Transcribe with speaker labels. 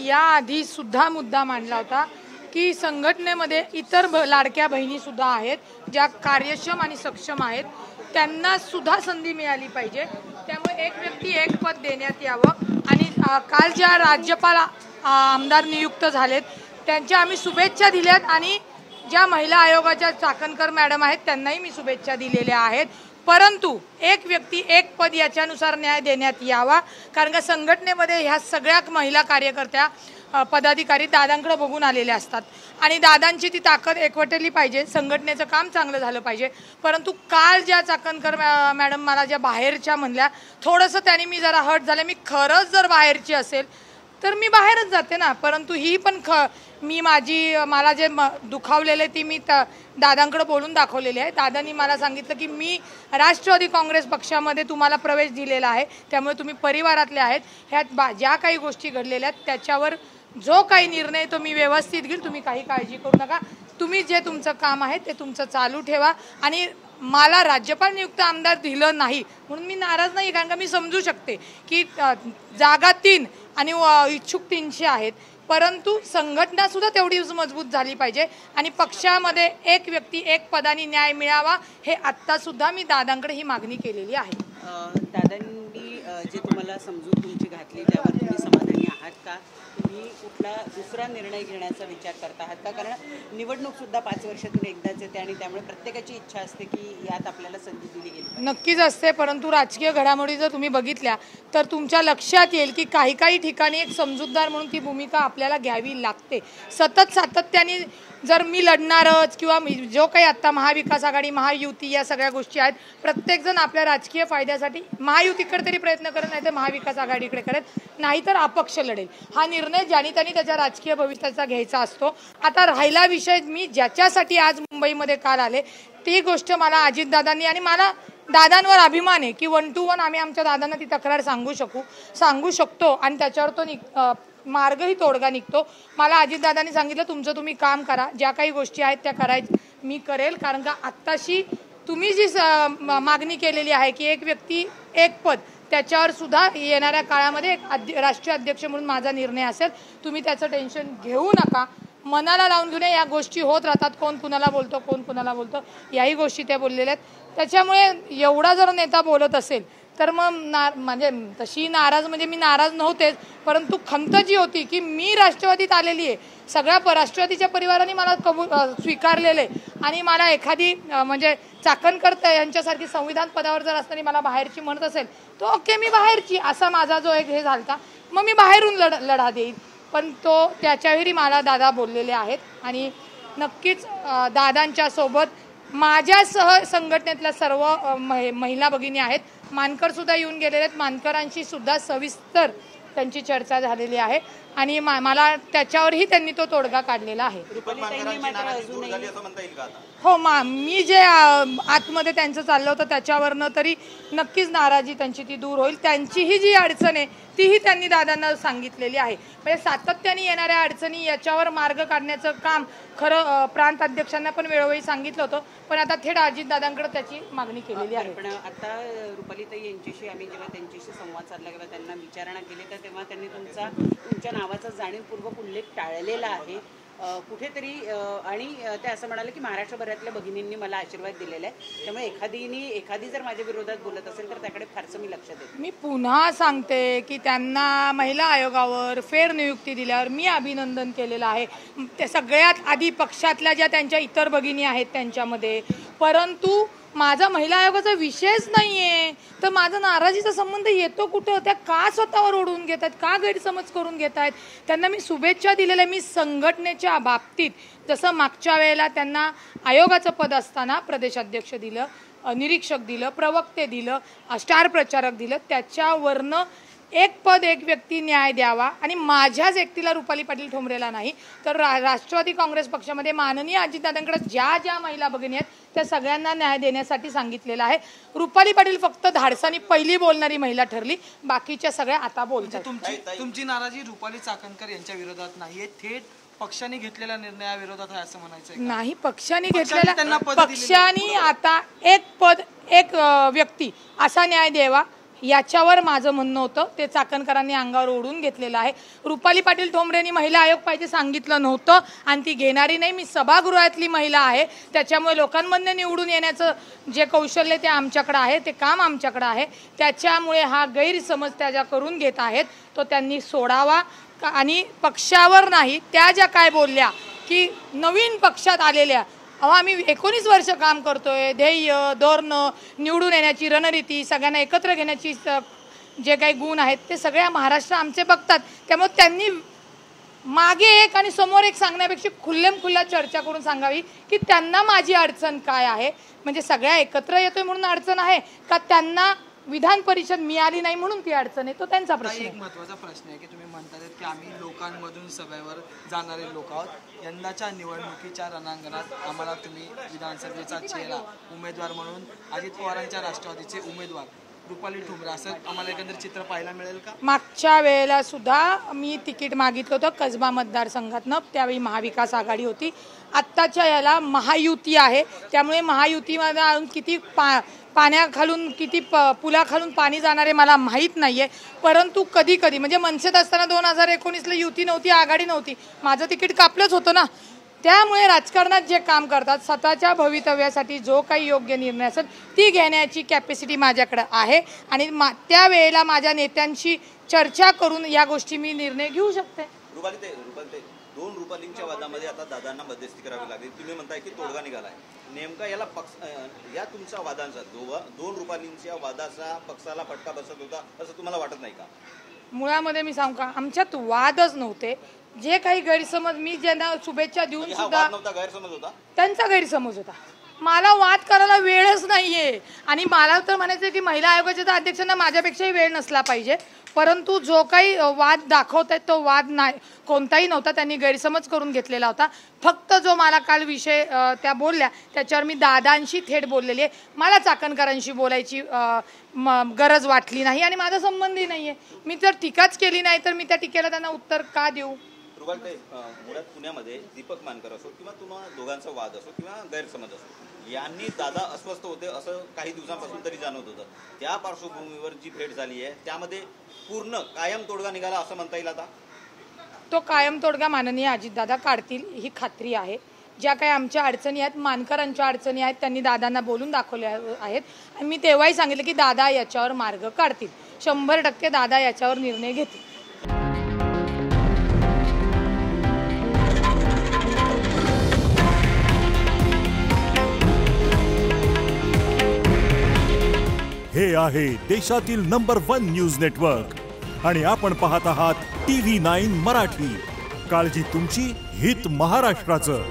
Speaker 1: याआधी सुद्धा मुद्दा मांडला होता की संघटनेमध्ये इतर लाडक्या बहिणी सुद्धा आहेत ज्या कार्यक्षम आणि सक्षम आहेत, त्यांना सुद्धा संधी मिळाली पाहिजे। त्यामुळे एक व्यक्ती एक पद देण्यात यावं आणि काल ज्या राज्यपाल आमदार नियुक्त झालेत त्यांच्या आम्ही शुभेच्छा दिल्यात आणि ज्या महिला आयोगाच्या चाकणकर मॅडम आहेत त्यांनाही मी शुभेच्छा दिलेल्या आहेत। परंतु एक व्यक्ती एक पद याच्यानुसार न्याय देण्यात यावा, कारण का संघटनेमध्ये ह्या सगळ्या महिला कार्यकर्त्या पदाधिकारी दादांकडे बघून आलेले असतात आणि दादांची ती ताकद एकवटली पाहिजे, संघटनेचं काम चांगलं झालं पाहिजे। परंतु काल ज्या चाकणकर मॅडम मला ज्या बाहेरच्या म्हणल्या, थोडंसं त्यांनी मी जरा हर्ट झाले। मी खरंच जर बाहेरची असेल तर मी बाहेरच जाते ना, परंतु ही पण मी मला जे दुखावलेले ती मी दादांकडे बोलून दाखवलेले आहे। दादांनी मला सांगितलं की मी राष्ट्रवादी काँग्रेस पक्षामध्ये तुम्हाला प्रवेश दिलेला आहे, त्यामुळे तुम्ही परिवारातले आहेत। ह्यात ज्या काही गोष्टी घडलेल्या आहेत त्याच्यावर जो काही निर्णय तो मी व्यवस्थित घेईल, तुम्ही काही काळजी करू नका। तुम्ही जे तुमचं काम आहे ते तुमचं चालू ठेवा आणि मला राज्यपाल नियुक्त आमदार दिलं नाही म्हणून मी नाराज नाही, कारण का मी समजू शकते की जागा 3 आणि इच्छुक 300 आहेत, परंतु संघटना सुद्धा तेवढीच मजबूत झाली पाहिजे आणि पक्षामध्ये एक व्यक्ती एक पदाने न्याय मिळावा, हे आत्ता सुद्धा मी दादांकडे ही मागणी केलेली आहे।
Speaker 2: दादांनी जे तुम्हाला समजून तुमची घातली त्यावर तुम्ही समाधानी आहात का? तुम्ही कुठला दुसरा निर्णय घेण्याचा विचार करत आहात का? कारण निवडणूक सुद्धा 5 वर्षातून एकदाच येते आणि त्यामुळे प्रत्येकाची इच्छा असते की यात आपल्याला संधी दिली गेली।
Speaker 1: नक्कीच असते, परंतु राजकीय घडामोडी जर तुम्ही बघितल्या तर तुमच्या लक्षात येईल की काही ठिकाणी एक समजूतदार म्हणून ती भूमिका आपल्याला घ्यावी लागते। सातत्याने जर मी लढणारच किंवा जो काही आता महाविकास आघाडी महायुती या सगळ्या गोष्टी आहेत, प्रत्येकजण आपल्या राजकीय फायद्यासाठी महायुतीकडे तरी प्रयत्न करत नाही तर महाविकास आघाडीकडे करत नाही तर अपक्ष लढेल, हा निर्णय ज्यानी त्यांनी त्याच्या राजकीय भविष्याचा घ्यायचा असतो। आता राहिला विषय मी ज्याच्यासाठी आज मुंबईमध्ये काल आले ती गोष्ट मला अजितदादांनी आणि मला दादांवर अभिमान आहे की 1 to 1 आम्ही आमच्या दादांना ती तक्रार सांगू शकतो आणि त्याच्यावर तो मार्गही तोडगा निघतो। मला अजितदादांनी सांगितलं तुमचं तुम्ही काम करा, ज्या काही गोष्टी आहेत त्या करायच्या मी करेल, कारण का आत्ताशी तुम्ही जी मागणी केलेली आहे की एक व्यक्ती एक पद, त्याच्यावर सुद्धा येणाऱ्या काळामध्ये एक राष्ट्रीय अध्यक्ष म्हणून माझा निर्णय असेल। तुम्ही त्याचं टेन्शन घेऊ नका, मनाला लावून घेऊन या गोष्टी होत राहतात, कोण कुणाला बोलतो याही गोष्टी त्या बोललेल्या आहेत। त्याच्यामुळे एवढा जर नेता बोलत असेल तर मग म्हणजे तशी नाराज म्हणजे मी नाराज नव्हतेच, परंतु खंत जी होती की मी राष्ट्रवादीत आलेली आहे, सगळ्या राष्ट्रवादीच्या परिवाराने मला स्वीकारलेले आणि मला एखादी म्हणजे चाकणकर यांच्यासारखी संविधान पदावर जर असताना मला बाहेरची म्हणत असेल तर ओके मी बाहेरची, असा माझा जो एक हे झालता, मग मी बाहेरून लढा देईल। पण त्याच्यावेळी मला दादा बोललेले आहेत आणि नक्कीच दादांच्या सोबत माझ्यासह संघटनेतल्या सर्व महिला भगिनी आहेत, मानकर सुद्धा येऊन गेलेले आहेत, मानकरांशी सुद्धा सविस्तर त्यांची चर्चा झालेली आहे आणि मला त्याच्यावरही त्यांनी तो तोडगा काढलेला आहे। हो, मी जे आतमध्ये त्यांचं चाललं होतं त्याच्यावरनं तरी नक्कीच नाराजी त्यांची ती दूर होईल। त्यांचीही जी अडचण आहे तीही त्यांनी दादांना सांगितलेली आहे, म्हणजे सातत्याने येणाऱ्या अडचणी याच्यावर मार्ग काढण्याचं काम खरं प्रांत अध्यक्षांना पण वेळोवेळी सांगितलं होतं, पण आता थेट अजितदादांकडे त्याची मागणी केलेली आहे।
Speaker 2: पण आता रुपालीताई यांच्याशी आम्ही जेव्हा त्यांच्याशी संवाद साधला किंवा त्यांना विचारणा केली तर तेव्हा त्यांनी तुमच्या नावाचा जाणीवपूर्वक उल्लेख टाळलेला आहे कुठेतरी, आणि ते असं म्हणाले की महाराष्ट्रभरातल्या भगिनींनी मला आशीर्वाद दिलेला आहे, त्यामुळे एखादी जर माझ्या विरोधात बोलत असेल तर त्याकडे फारसं मी लक्ष देते।
Speaker 1: मी पुन्हा सांगते की त्यांना महिला आयोगावर फेर नियुक्ती दिल्यावर मी अभिनंदन केलेलं आहे, ते सगळ्यात आधी पक्षातल्या ज्या त्यांच्या इतर भगिनी आहेत त्यांच्यामध्ये, परंतु माझा महिला आयोगाचा विषयच नाहीये तर माझा नाराजीचा संबंध येतो कुठं? त्या का स्वतःवर ओढून घेत आहेत, का गैरसमज करून घेत आहेत? त्यांना मी शुभेच्छा दिलेल्या, मी संघटनेच्या बाबतीत जसं मागच्या वेळेला त्यांना आयोगाचं पद असताना प्रदेशाध्यक्ष दिलं, निरीक्षक दिलं, प्रवक्ते दिलं, स्टार प्रचारक दिलं, त्याच्यावरनं एक पद एक व्यक्ती न्याय द्यावा आणि माझ्याच एकटीला रुपाली पाटील ठोंबरेला नाही तर राष्ट्रवादी काँग्रेस पक्षामध्ये माननीय अजितदादांकडे ज्या महिला भगिनी आहेत त्या सगळ्यांना न्याय देण्यासाठी सांगितलेलं आहे। रुपाली पाटील फक्त धाडसानी पहिली बोलणारी महिला ठरली, बाकीच्या सगळ्या आता बोलतात।
Speaker 3: तुमची नाराजी रुपाली चाकणकर यांच्या विरोधात नाहीये, थेट पक्षाने घेतलेल्या निर्णयाविरोधात आहे असं म्हणायचं
Speaker 1: नाही? पक्षाने घेतलेल्या, पक्षाने आता एक पद एक व्यक्ती असा न्याय द्यावा याच्यावर माझं म्हणणं होतं. ते चाकणकरांनी अंगावर ओढून घेतलेलं आहे. रुपाली पाटील ठोंबरेंनी महिला आयोग पाहिजे सांगितलं नव्हतं आणि ती घेणारी नाही. मी सभागृहातली महिला आहे, त्याच्यामुळे लोकांमधनं निवडून येण्याचं जे कौशल्य ते आमच्याकडं आहे, ते काम आमच्याकडं आहे. त्याच्यामुळे हा गैरसमज त्या ज्या करून घेत आहेत तो त्यांनी सोडावा. आणि पक्षावर नाही, त्या ज्या काय बोलल्या की नवीन पक्षात आलेल्या, आम्ही 19 वर्ष काम करतोय, ध्येय धोरण निवडून येण्याची रणनीती सगळ्यांना एकत्र घेण्याची जे काही गुण आहेत ते सगळ्या महाराष्ट्र आमचे बघतात. त्यामुळे त्यांनी मागे एक आणि समोर एक सांगण्यापेक्षा खुल्लेम-खुल्ला चर्चा करून सांगावी की त्यांना माझी अडचण काय आहे. म्हणजे सगळ्या एकत्र येतोय म्हणून अडचण आहे का त्यांना विधान परिषद मिळाली नाही म्हणून ती अडचण आहे, तो त्यांचा प्रश्न आहे.
Speaker 3: एक महत्त्वाचा प्रश्न आहे की तुम्ही म्हणतात की आम्ही लोकांमधून सभेवर जाणारे लोक आहोत. यंदाच्या निवडणुकीच्या रणांगणात आम्हाला तुम्ही विधानसभेचा चेहरा उमेदवार म्हणून अजित पवारांच्या राष्ट्रवादीचे उमेदवार रुपाली ठोंबरे असं आम्हाला एकंदर चित्र पाहायला मिळेल का? मागच्या
Speaker 1: वेळेला सुद्धा मी तिकीट मागितलं होतं कसबा मतदारसंघातनं, त्यावेळी महाविकास आघाडी होती. आत्ताच्या याला महायुती आहे, त्यामुळे महायुतीमध्ये अजून किती पाण्याखालून किती पुलाखालून पाणी जाणारे मला माहीत नाही आहे. परंतु कधी कधी म्हणजे मनसेत असताना 2019ला युती नव्हती, आघाडी नव्हती, माझं तिकीट कापलंच होतं ना. त्यामुळे राजकारणात जे काम करतात स्वतःच्या भवितव्यासाठी जो काही योग्य निर्णय असेल ती घेण्याची कॅपॅसिटी माझ्याकडे आहे आणि त्यावेळेला माझ्या नेत्यांशी चर्चा करून या गोष्टी मी निर्णय घेऊ शकते.
Speaker 4: रुपाली दोन रुपालींच्या वादामध्ये आता दादांना मध्यस्थी करावी लागली. तुम्ही म्हणताय की तोडगा निघालाय. नेमका याला या तुमच्या वादांचा दोन रुपालींच्या वादाचा पक्षाला फटका बसत होता असं तुम्हाला वाटत नाही का?
Speaker 1: मुळामध्ये मी सांगू का, आमच्यात वादच नव्हते. जे काही गैरसमज मी ज्यांना शुभेच्छा देऊन सुद्धा
Speaker 4: गैरसमज होता,
Speaker 1: त्यांचा गैरसमज होता. मला वाद करायला वेळच नाहीये आणि मला तर म्हणायचं की महिला आयोगाच्या अध्यक्षांना माझ्यापेक्षाही वेळ नसला पाहिजे. परंतु जो काही वाद दाखवतायत तो वाद नाही, कोणताही नव्हता. त्यांनी गैरसमज करून घेतलेला होता. फक्त जो मला काल विषय त्या बोलल्या त्याच्यावर मी दादांशी थेट बोललेली आहे. मला चाकणकरांशी बोलायची गरज वाटली नाही आणि माझा संबंधही नाही आहे. मी जर टीकाच केली नाही तर मी त्या टीकेला त्यांना उत्तर का देऊ?
Speaker 4: मुळात पुण्यामध्ये दीपक मानकर असो किंवा तुम्हाला दोघांचा वाद असो किंवा गैरसमज असो, यांनी दादा अस्वस्थ होते असं काही दिवसांपासून तरी जाणवत होतं. त्या पार्श्वभूमीवर जी भेट झाली आहे त्यामध्ये पूर्ण कायम तोडगा निघाला असं म्हणता येईल. आता
Speaker 1: तो कायम तोडगा माननीय अजितदादा काढतील ही खात्री आहे. ज्या काही आमच्या अडचणी आहेत, मानकरांच्या अडचणी आहेत, त्यांनी दादांना बोलून दाखवल्या आहेत आणि मी तेव्हाही सांगितलं की दादा याच्यावर मार्ग काढतील. 100% दादा याच्यावर निर्णय घेतील.
Speaker 5: हे आहे देशातील नंबर 1 न्यूज नेटवर्क आणि आपण पाहत आहात TV9 मराठी. काळजी तुमची, हित महाराष्ट्राचं.